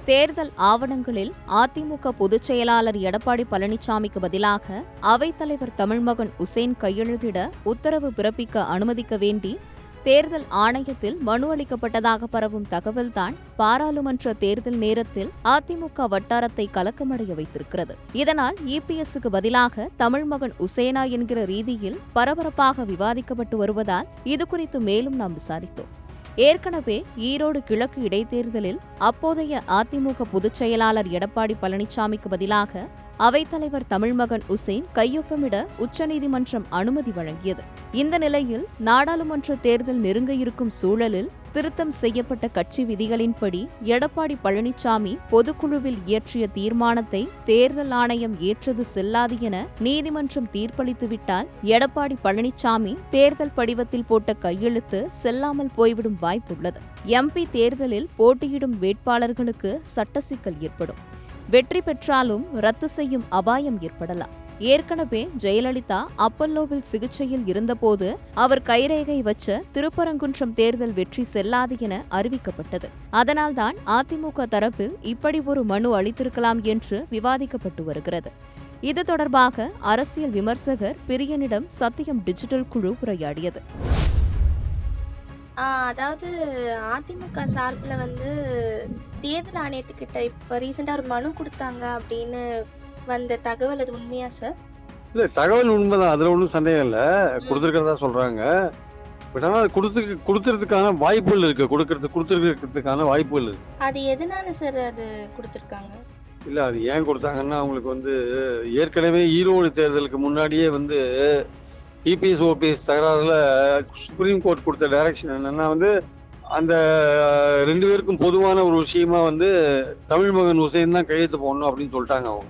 தேர்தல் ஆவணங்களில் அதிமுக பொதுச் செயலாளர் எடப்பாடி பழனிசாமிக்கு பதிலாக அவைத்தலைவர் தமிழ்மகன் உசேன் கையெழுத்திட உத்தரவு பிறப்பிக்க அனுமதிக்க வேண்டி தேர்தல் ஆணையத்தில் மனு அளிக்கப்பட்டதாக பரவும் தகவல்தான் பாராளுமன்ற தேர்தல் நேரத்தில் அதிமுக வட்டாரத்தை கலக்கமடைய வைத்திருக்கிறது. இதனால் இபிஎஸ்க்கு பதிலாக தமிழ்மகன் உசேனா என்கிற ரீதியில் பரபரப்பாக விவாதிக்கப்பட்டு வருவதால் இதுகுறித்து மேலும் நாம் விசாரித்தோம். ஏற்கனவே ஈரோடு கிழக்கு இடைத்தேர்தலில் அப்போதைய அதிமுக பொதுச் செயலாளர் எடப்பாடி பழனிசாமிக்கு பதிலாக அவைத்தலைவர் தமிழ்மகன் உசேன் கையொப்பமிட உச்சநீதிமன்றம் அனுமதி வழங்கியது. இந்த நிலையில் நாடாளுமன்ற தேர்தல் நெருங்க இருக்கும் சூழலில் திருத்தம் செய்யப்பட்ட கட்சி விதிகளின்படி எடப்பாடி பழனிசாமி பொதுக்குழுவில் இயற்றிய தீர்மானத்தை தேர்தல் ஆணையம் ஏற்றது செல்லாது என நீதிமன்றம் தீர்ப்பளித்துவிட்டால் எடப்பாடி பழனிசாமி தேர்தல் படிவத்தில் போட்ட கையெழுத்து செல்லாமல் போய்விடும் வாய்ப்புள்ளது. எம்பி தேர்தலில் போட்டியிடும் வேட்பாளர்களுக்கு சட்ட சிக்கல் ஏற்படும். வெற்றி பெற்றாலும் ரத்து செய்யும் அபாயம் ஏற்படலாம். ஏற்கனவே ஜெயலலிதா அப்பல்லோவில் சிகிச்சையில் இருந்தபோது அவர் கைரேகை வச்ச திருப்பரங்குன்றம் தேர்தல் வெற்றி செல்லாது என அறிவிக்கப்பட்டது. அதனால்தான் அதிமுக தரப்பில் இப்படி ஒரு மனு அளித்திருக்கலாம் என்று விவாதிக்கப்பட்டு வருகிறது. இது தொடர்பாக அரசியல் விமர்சகர் பிரியனிடம் சத்தியம் டிஜிட்டல் குழு உரையாடியது. அதாவது அதிமுக சார்பில் தேர்தல் ஆணையத்துக்கிட்ட இப்போ ரீசெண்டாக ஒரு மனு கொடுத்தாங்க அப்படின்னு வந்த தகவல், அது உண்மையா சார்? இல்லை, தகவல் உண்மைதான், அதில் ஒன்றும் சந்தேகம் இல்லை. கொடுத்துருக்கிறதா சொல்கிறாங்க. பட் ஆனால் அது கொடுத்துறதுக்கான வாய்ப்புகள் இருக்குது, கொடுத்துருக்கிறதுக்கான வாய்ப்புகள் இருக்குது. அது எதனால சார் அது கொடுத்துருக்காங்க? இல்லை, அது ஏன் கொடுத்தாங்கன்னா அவங்களுக்கு ஏற்கனவே ஈரோடு தேர்தலுக்கு முன்னாடியே இபிஎஸ் ஓபிஎஸ் தகராறுல சுப்ரீம் கோர்ட் கொடுத்த டைரக்ஷன் என்னன்னா அந்த 2 பேருக்கும் பொதுவான ஒரு விஷயமா தமிழ்மகன் உசேன் தான் கையெழுத்து போடணும் அப்படின்னு சொல்லிட்டாங்க அவங்க.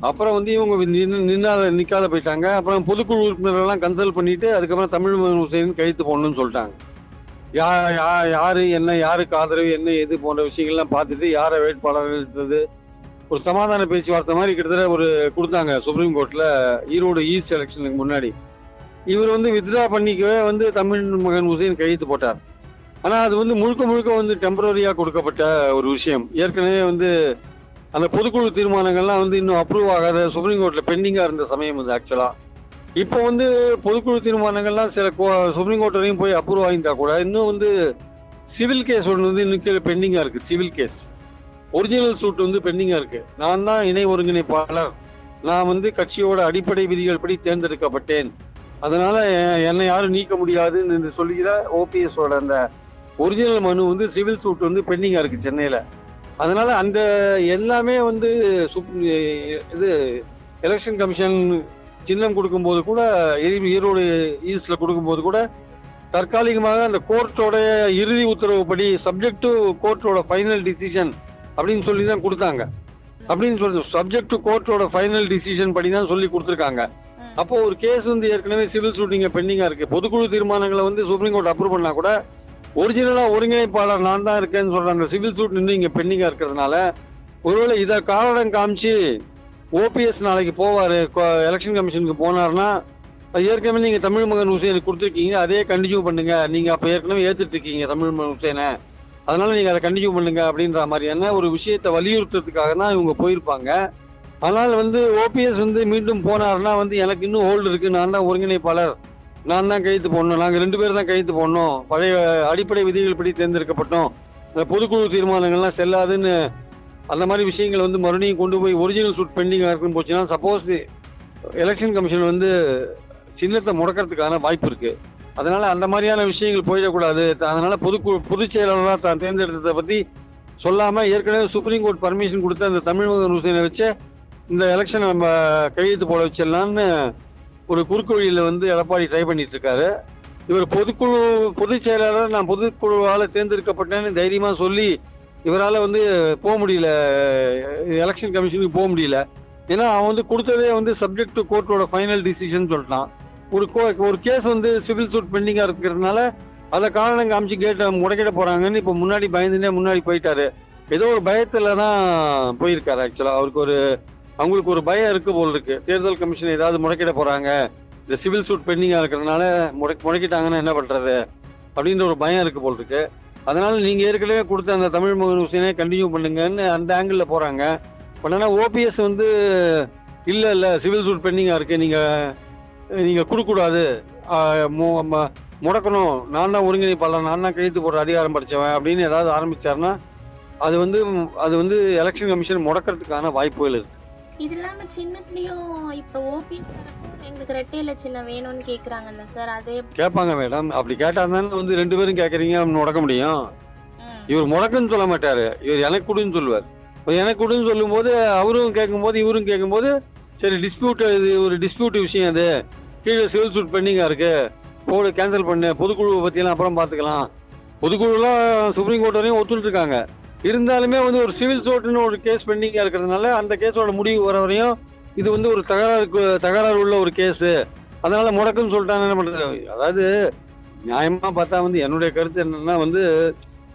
அப்புறம் இவங்க நிக்காத போயிட்டாங்க. அப்புறம் பொதுக்குழு உறுப்பினர்கள்லாம் கன்சல்ட் பண்ணிட்டு அதுக்கப்புறம் தமிழ்மகன் உசேன் கையெழுத்து போடணும்னு சொல்லிட்டாங்க. யாரு என்ன, யாருக்கு ஆதரவு என்ன, எது போன்ற விஷயங்கள்லாம் பார்த்துட்டு யாரை வேட்பாளர் எடுத்தது ஒரு சமாதான பேச்சுவார்த்தை மாதிரி கிட்டத்தட்ட கொடுத்தாங்க சுப்ரீம் கோர்ட்ல ஈரோடு ஈஸ்ட் எலெக்ஷனுக்கு முன்னாடி. இவர் வித்ட்ரா பண்ணிக்கவே தமிழ்மகன் உசேன் கையெழுத்து போட்டார். ஆனா அது முழுக்க முழுக்க டெம்பரரியா கொடுக்கப்பட்ட ஒரு விஷயம். ஏற்கனவே அந்த பொதுக்குழு தீர்மானங்கள்லாம் இன்னும் அப்ரூவ் ஆகாத சுப்ரீம் கோர்ட்ல பெண்டிங்கா இருந்த சமயம் ஆக்சுவலா. இப்போ பொதுக்குழு தீர்மானங்கள்லாம் சில சுப்ரீம் கோர்ட் வரையும் போய் அப்ரூவ் ஆகியிருந்தா கூட இன்னும் சிவில் கேஸ் ஒன்று இன்னும் பெண்டிங்கா இருக்கு. சிவில் கேஸ் ஒரிஜினல் சூட் பெண்டிங்கா இருக்கு. நான் தான் இணை ஒருங்கிணைப்பாளர், நான் கட்சியோட அடிப்படை விதிகள் படி தேர்ந்தெடுக்கப்பட்டேன், அதனால என்னை யாரும் நீக்க முடியாதுன்னு சொல்லுகிற ஓபிஎஸோட அந்த ஒரிஜினல் மனு சிவில் சூட் பெண்டிங்கா இருக்கு சென்னையில. அதனால அந்த எல்லாமே இது எலெக்ஷன் கமிஷன் சின்னம் கொடுக்கும்போது கூட, ஈரோடு ஈஸ்ட்ல கொடுக்கும்போது கூட தற்காலிகமாக அந்த கோர்ட்டோட இறுதி உத்தரவுப்படி சப்ஜெக்ட் டு கோர்ட்டோட ஃபைனல் டிசிஷன் அப்படின்னு சொல்லி தான் கொடுத்தாங்க. அப்படின்னு சொல்லி சப்ஜெக்ட் டு கோர்ட்டோட ஃபைனல் டிசிஷன் படி தான் சொல்லி கொடுத்துருக்காங்க. அப்போ ஒரு கேஸ் ஏற்கனவே சிவில் ஷூட்டிங்க பெண்டிங்கா இருக்கு. பொதுக்குழு தீர்மானங்களை சுப்ரீம் கோர்ட் அப்ரூவ் பண்ணா கூட ஒரிஜினலா ஒருங்கிணைப்பாளர் நான் தான் இருக்கேன்னு சொல்ற அந்த சிவில் சூட் இங்க பெண்டிங்கா இருக்கிறதுனால ஒருவேளை இதை காரணம் காமிச்சு ஓபிஎஸ் நாளைக்கு போவாரு எலெக்ஷன் கமிஷனுக்கு போனார்னா, அது ஏற்கனவே நீங்க தமிழ்மகன் உசேனுக்கு கொடுத்துருக்கீங்க, அதே கண்டினியூ பண்ணுங்க, நீங்க அப்ப ஏற்கனவே ஏத்துட்டு இருக்கீங்க தமிழ்மகன் உசேனை, அதனால நீங்க அதை கண்டினியூ பண்ணுங்க அப்படின்ற மாதிரியான ஒரு விஷயத்தை வலியுறுத்துறதுக்காக தான் இவங்க போயிருப்பாங்க. ஆனால் ஓபிஎஸ் மீண்டும் போனார்னா எனக்கு இன்னும் ஹோல்டு இருக்கு, நான் தான் ஒருங்கிணைப்பாளர், நான் தான் கையெழுத்து போடணும், நாங்கள் 2 பேர் தான் கையெழுத்து போடணும், பழைய அடிப்படை விதிகள் படி தேர்ந்தெடுக்கப்பட்டோம், பொதுக்குழு தீர்மானங்கள்லாம் செல்லாதுன்னு அந்த மாதிரி விஷயங்கள் மறுபடியும் கொண்டு போய் ஒரிஜினல் சூட் பெண்டிங்காக இருக்குன்னு போச்சுன்னா சப்போஸ் எலெக்ஷன் கமிஷன் சின்னத்தை முடக்கிறதுக்கான வாய்ப்பு இருக்கு. அதனால அந்த மாதிரியான விஷயங்கள் போயிடக்கூடாது. அதனால பொதுச் செயலாளராக தான் தேர்ந்தெடுத்ததை பத்தி சொல்லாம ஏற்கனவே சுப்ரீம் கோர்ட் பர்மிஷன் கொடுத்த அந்த தமிழ்மகன் உசேனை வச்சு இந்த எலெக்ஷன் நம்ம கையெழுத்து போட வச்சிடலான்னு ஒரு குறுக்கு வழியில எடப்பாடி ட்ரை பண்ணிட்டு இருக்காரு. இவர் பொதுச் செயலாளர், நான் பொதுக்குழுவால தேர்ந்தெடுக்கப்பட்டேன்னு தைரியமா சொல்லி இவரால் போக முடியல, எலெக்ஷன் கமிஷனுக்கு போக முடியல. ஏன்னா அவன் கொடுத்ததே சப்ஜெக்ட் டு கோர்ட்டோட ஃபைனல் டிசிஷன் சொல்லிட்டான். ஒரு கேஸ் சிவில் சூட் பெண்டிங்கா இருக்கிறதுனால அதை காரணம் காமிச்சு கேட்ட முடக்கிட போறாங்கன்னு இப்ப முன்னாடி முன்னாடி போயிட்டாரு. ஏதோ ஒரு பயத்துல தான் போயிருக்காரு. ஆக்சுவலா அவங்களுக்கு ஒரு பயம் இருக்கு போல் இருக்கு. தேர்தல் கமிஷன் ஏதாவது முடக்கிட போறாங்க, இந்த சிவில் சூட் பெண்டிங்கா இருக்கிறதுனால முடக்கிட்டாங்கன்னா என்ன பண்றது அப்படின்ற ஒரு பயம் இருக்கு போல் இருக்கு. அதனால நீங்க ஏற்கனவே கொடுத்த அந்த தமிழ் மகன் ஹுசைனே கண்டினியூ பண்ணுங்கன்னு அந்த ஆங்கிள் போறாங்க. பண்ணனா ஓபிஎஸ் வந்து இல்ல சிவில் சூட் பெண்டிங்கா இருக்கு, நீங்க கொடுக்கூடாது, முடக்கணும், நான் தான் ஒருங்கிணைப்பாளர், நான் தான் கையெழுத்து போடுற அதிகாரம் படிச்சவன் அப்படின்னு ஏதாவது ஆரம்பிச்சாருன்னா அது வந்து எலெக்ஷன் கமிஷன் முடக்கிறதுக்கான வாய்ப்புகள் இருக்கு. இது இல்லாம சின்னத்துலயும் இப்ப ஓபிஎஸ் எங்களுக்கு ரெட்டையில சின்னம் வேணும்னு கேக்குறாங்கல்ல சார், அதே கேட்பாங்க மேடம். அப்படி கேட்டா தானே வந்து 2 பேரும் கேட்கறீங்க முடக்க முடியும். இவர் முடக்குன்னு சொல்ல மாட்டாரு, இவர் எனக்கு கொடுன்னு சொல்லுவார். எனக்கு கொடுன்னு சொல்லும் போது அவரும் கேட்கும்போது இவரும் கேட்கும்போது சரி டிஸ்பியூட், இது ஒரு டிஸ்பியூட் விஷயம், அது கீழே சிவில் சூட் பெண்டிங்கா இருக்கு, போர்டு கேன்சல் பண்ணு, பொதுக்குழுவை பத்தியெல்லாம் அப்புறம் பாத்துக்கலாம். பொதுக்குழுலாம் சுப்ரீம் கோர்ட் வரையும் ஒத்துட்டு இருக்காங்க. இருந்தாலுமே வந்து ஒரு சிவில் சூட்னு ஒரு கேஸ் பெண்டிங்கா இருக்கிறதுனால அந்த கேஸோட முடிவு வர வரையும் இது வந்து ஒரு தகராறு உள்ள ஒரு கேஸ், அதனால முடக்குன்னு சொல்லிட்டாங்க. என்ன பண்றது? அதாவது நியாயமா பார்த்தா வந்து என்னுடைய கருத்து என்னன்னா வந்து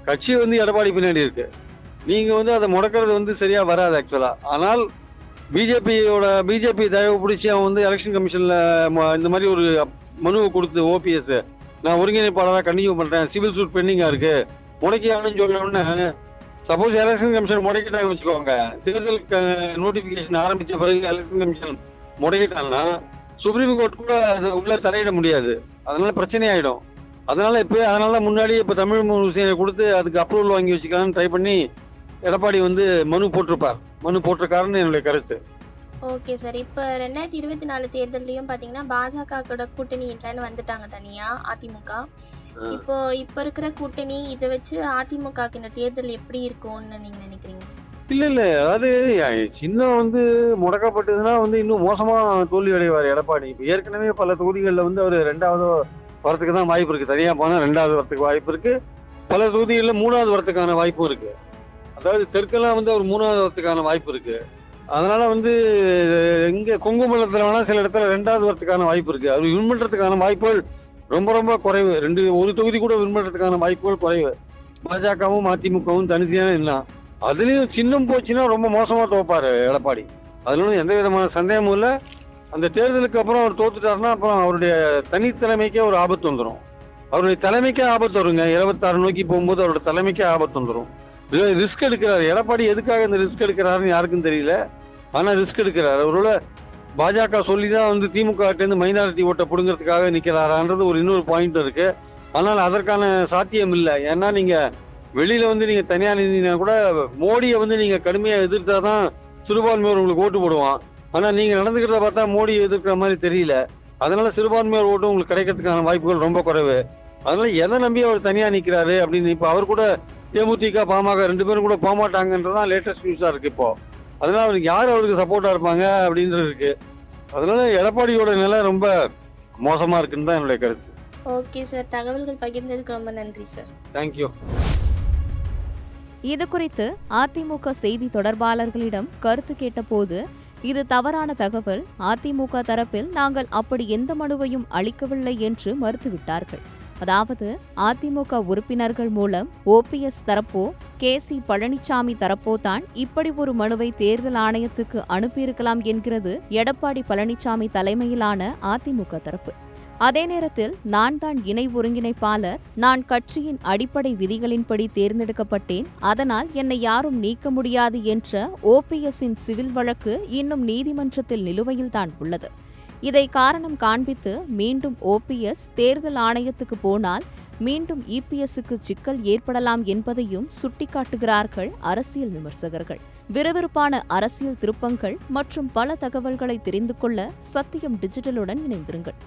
கட்சி வந்து எடப்பாடி பின்னாடி இருக்கு, நீங்க வந்து அதை முடக்கிறது வந்து சரியா வராது ஆக்சுவலா. ஆனால் பிஜேபி தயவு பிடிச்சி அவன் வந்து எலெக்ஷன் கமிஷன்ல இந்த மாதிரி ஒரு மனுவை கொடுத்து ஓபிஎஸ் நான் ஒருங்கிணைப்பாளராக கண்டினியூ பண்றேன், சிவில் சூட் பெண்டிங்கா இருக்கு, முடக்கியான்னு சொல்ல உடனே சப்போஸ் எலெக்ஷன் கமிஷன் முடக்கிட்டாங்க வச்சுக்கோங்க, தேர்தல் நோட்டிபிகேஷன் ஆரம்பிச்ச பிறகு எலெக்ஷன் கமிஷன் முடக்கிட்டாங்கன்னா சுப்ரீம் கோர்ட் கூட உள்ள தலையிட முடியாது, அதனால பிரச்சனை ஆயிடும். அதனால முன்னாடியே இப்ப தமிழ் ஹுசைனை கொடுத்து அதுக்கு அப்ரூவல் வாங்கி வச்சுக்கலாம்னு ட்ரை பண்ணி எடப்பாடி வந்து மனு போட்டிருக்காருன்னு என்னுடைய கருத்து. Okay sir. இப்ப 2024 தேர்தலையும் பாத்தீங்கன்னா பாஜக கூட கூட்டணி இல்லைன்னு வந்துட்டாங்க தனியா அதிமுக. இப்ப இருக்கிற கூட்டணி இதை வச்சு அதிமுகக்கு இந்த தேர்தல் எப்படி இருக்கும்னு நீங்க நினைக்கிறீங்க? இல்ல அதாவது சின்னம் வந்து முடக்கப்பட்டதுன்னா வந்து இன்னும் மோசமா தோல்வி அடைவார் எடப்பாடி. இப்ப ஏற்கனவே பல தொகுதிகளில் வந்து அவர் 2வது வரத்துக்கு தான் வாய்ப்பு இருக்கு, தனியா போனா 2வது வரத்துக்கு வாய்ப்பு இருக்கு, பல தொகுதிகளில் 3வது வரத்துக்கான வாய்ப்பும் இருக்கு. அதாவது தெற்கெல்லாம் வந்து அவர் 3வது வரத்துக்கான வாய்ப்பு இருக்கு. அதனால வந்து இங்க கொங்கு மண்டலத்துல வேணா சில இடத்துல 2வது வரத்துக்கான வாய்ப்பு இருக்கு. அவர் வின் பண்றதுக்கான வாய்ப்புகள் ரொம்ப ரொம்ப குறைவு. ஒரு தொகுதி கூட வின் பண்றதுக்கான வாய்ப்புகள் குறைவு. பாஜகவும் அதிமுகவும் தனித்தனியான இல்லை. அதுலயும் சின்னம் போச்சுன்னா ரொம்ப மோசமா தோப்பாரு எடப்பாடி, அதுல எந்த விதமான சந்தேகமும் இல்லை. அந்த தேர்தலுக்கு அப்புறம் அவர் தோத்துட்டாருன்னா அப்புறம் அவருடைய தனித்தலைமைக்கே ஒரு ஆபத்து வந்துடும். அவருடைய தலைமைக்கே ஆபத்து வருங்க. 26 நோக்கி போகும்போது அவருடைய தலைமைக்கே ஆபத்து வந்துடும். ரிஸ்க் எடுக்கிறாரு எடப்பாடி. எதுக்காக இந்த ரிஸ்க் எடுக்கிறாருன்னு யாருக்கும் தெரியல, ஆனா ரிஸ்க் எடுக்கிறாரு. அவரோட பாஜக சொல்லிதான் வந்து திமுக மைனாரிட்டி ஓட்டை புடுங்கிறதுக்காக நிக்கிறாரான்றது ஒரு இன்னொரு பாயிண்ட் இருக்கு. ஆனால் அதற்கான சாத்தியம் இல்லை. ஏன்னா நீங்க வெளியில வந்து நீங்க தனியா நின்றீங்கன்னா கூட மோடியை வந்து நீங்க கடுமையா எதிர்த்தாதான் சிறுபான்மையோர் உங்களுக்கு ஓட்டு போடுவான். ஆனா நீங்க நடந்துக்கிறத பார்த்தா மோடியை எதிர்க்கிற மாதிரி தெரியல. அதனால சிறுபான்மையோர் ஓட்டு உங்களுக்கு கிடைக்கிறதுக்கான வாய்ப்புகள் ரொம்ப குறைவு. அதனால எதை நம்பி அவர் தனியா நிக்கிறாரு அப்படின்னு இப்ப அவர் கூட தேமுதிக பாமக 2 பேரும் கூட போக மாட்டாங்கன்றதான் லேட்டஸ்ட் நியூஸா இருக்கு இப்போ. அதனால அவருக்கு யார் அவருக்கு சப்போர்ட்டா இருப்பாங்க அப்படின்றது இருக்கு. அதனால எடப்பாடியோட நிலை ரொம்ப மோசமா இருக்குன்னு தான் என்னுடைய கருத்து. ஓகே சார், தகவல்கள் பகிர்ந்ததுக்கு ரொம்ப நன்றி சார். தேங்க்யூ. இது குறித்து அதிமுக செய்தி தொடர்பாளர்களிடம் கருத்து கேட்டபோது இது தவறான தகவல், அதிமுக தரப்பில் நாங்கள் அப்படி எந்த மனுவையும் அளிக்கவில்லை என்று மறுத்துவிட்டார்கள். அதாவது அதிமுக உறுப்பினர்கள் மூலம் ஓபிஎஸ் தரப்போ கே.சி. பழனிசாமி தரப்போ தான் இப்படி ஒரு மனுவை தேர்தல் ஆணையத்துக்கு அனுப்பியிருக்கலாம் என்கிறது எடப்பாடி பழனிசாமி தலைமையிலான அதிமுக தரப்பு. அதே நேரத்தில் நான் தான் இணை ஒருங்கிணைப்பாளர், நான் கட்சியின் அடிப்படை விதிகளின்படி தேர்ந்தெடுக்கப்பட்டேன், அதனால் என்னை யாரும் நீக்க முடியாது என்ற ஓபிஎஸ்ஸின் சிவில் வழக்கு இன்னும் நீதிமன்றத்தில் நிலுவையில்தான் உள்ளது. இதை காரணம் காண்பித்து மீண்டும் ஓபிஎஸ் தேர்தல் ஆணையத்துக்கு போனால் மீண்டும் இபிஎஸ்க்கு சிக்கல் ஏற்படலாம் என்பதையும் சுட்டிக்காட்டுகிறார்கள் அரசியல் விமர்சகர்கள். விறுவிறுப்பான அரசியல் திருப்பங்கள் மற்றும் பல தகவல்களை தெரிந்து கொள்ள சத்தியம் டிஜிட்டலுடன் இணைந்திருங்கள்.